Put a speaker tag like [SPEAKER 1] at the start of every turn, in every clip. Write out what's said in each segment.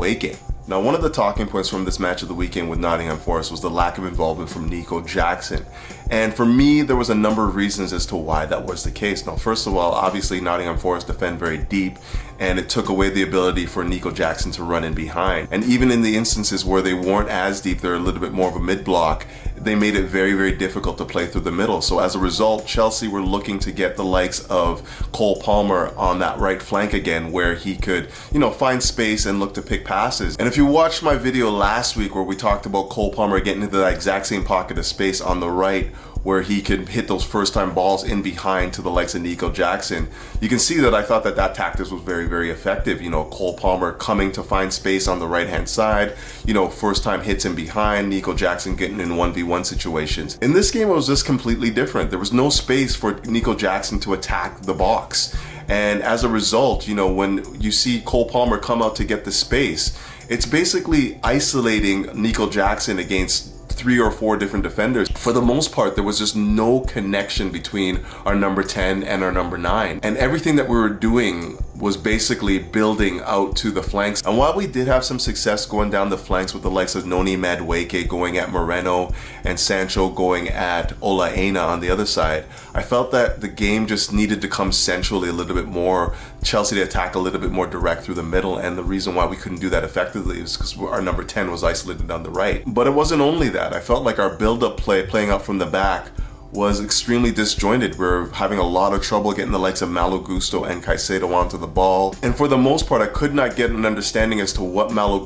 [SPEAKER 1] Madueke. Now, one of the talking points from this match of the weekend with Nottingham Forest was the lack of involvement from Nico Jackson. And for me, there was a number of reasons as to why that was the case. Now, first of all, obviously Nottingham Forest defend very deep, and it took away the ability for Nico Jackson to run in behind. And even in the instances where they weren't as deep, they're a little bit more of a mid-block, they made it very, very difficult to play through the middle. So as a result, Chelsea were looking to get the likes of Cole Palmer on that right flank again, where he could, find space and look to pick passes. And if you watched my video last week where we talked about Cole Palmer getting into that exact same pocket of space on the right, where he could hit those first-time balls in behind to the likes of Nico Jackson, you can see that I thought that tactic was very, very effective. Cole Palmer coming to find space on the right-hand side, first-time hits in behind, Nico Jackson getting in 1v1 situations. In this game, it was just completely different. There was no space for Nico Jackson to attack the box. And as a result, when you see Cole Palmer come out to get the space, it's basically isolating Nico Jackson against 3 or 4 different defenders. For the most part, there was just no connection between our number 10 and our number 9. And everything that we were doing was basically building out to the flanks. And while we did have some success going down the flanks with the likes of Noni Madueke going at Moreno and Sancho going at Ola Aina on the other side, I felt that the game just needed to come centrally a little bit more, Chelsea to attack a little bit more direct through the middle. And the reason why we couldn't do that effectively is because our number 10 was isolated on the right. But it wasn't only that. I felt like our build-up play, playing out from the back, was extremely disjointed. We're having a lot of trouble getting the likes of Malo and Caicedo onto the ball. And for the most part, I could not get an understanding as to what Malo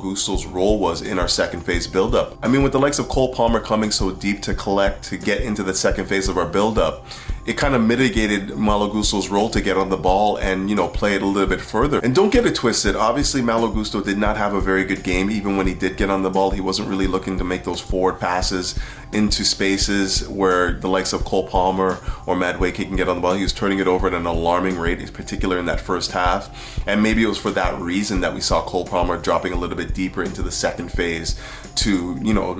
[SPEAKER 1] role was in our second phase build-up. I mean, with the likes of Cole Palmer coming so deep to collect, to get into the second phase of our build-up, it kind of mitigated Malo role to get on the ball and, play it a little bit further. And don't get it twisted, obviously Malo did not have a very good game. Even when he did get on the ball, he wasn't really looking to make those forward passes into spaces where the likes of Cole Palmer or Madueke can get on the ball. He was turning it over at an alarming rate, in particular in that first half. And maybe it was for that reason that we saw Cole Palmer dropping a little bit deeper into the second phase to,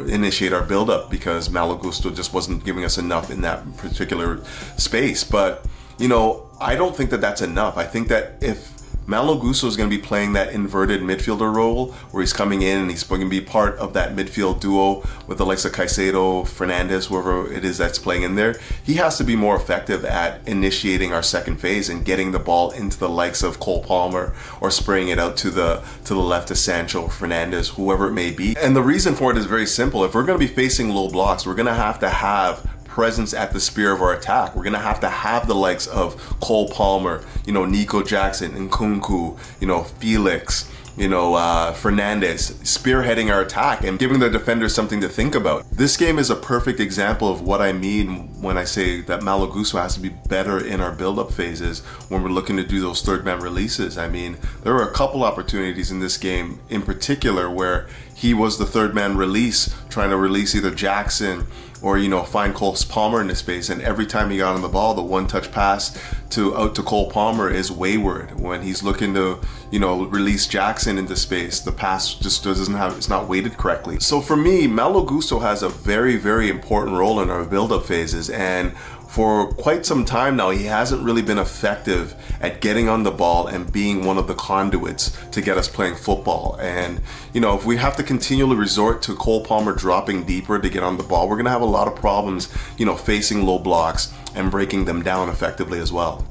[SPEAKER 1] initiate our build-up, because Malo just wasn't giving us enough in that particular space. But, I don't think that that's enough. I think that if Malo is going to be playing that inverted midfielder role where he's coming in and he's going to be part of that midfield duo with the likes of Caicedo, Fernandes, whoever it is that's playing in there, he has to be more effective at initiating our second phase and getting the ball into the likes of Cole Palmer or spraying it out to the left to Sancho, Fernandes, whoever it may be. And the reason for it is very simple. If we're going to be facing low blocks, we're going to have presence at the spear of our attack. We're going to have the likes of Cole Palmer, Nico Jackson, Nkunku, Felix, Fernandes spearheading our attack and giving the defenders something to think about. This game is a perfect example of what I mean when I say that Malo has to be better in our build-up phases when we're looking to do those third-man releases. I mean, there were a couple opportunities in this game in particular where he was the third-man release, trying to release either Jackson or, find Cole Palmer in the space. And every time he got on the ball, the one-touch pass out to Cole Palmer is wayward. When he's looking to, release Jackson into space, the pass just it's not weighted correctly. So for me, Malo has a very, very important role in our build-up phases. And for quite some time now, he hasn't really been effective at getting on the ball and being one of the conduits to get us playing football. And, if we have to continually resort to Cole Palmer dropping deeper to get on the ball, we're going to have a lot of problems, facing low blocks and breaking them down effectively as well.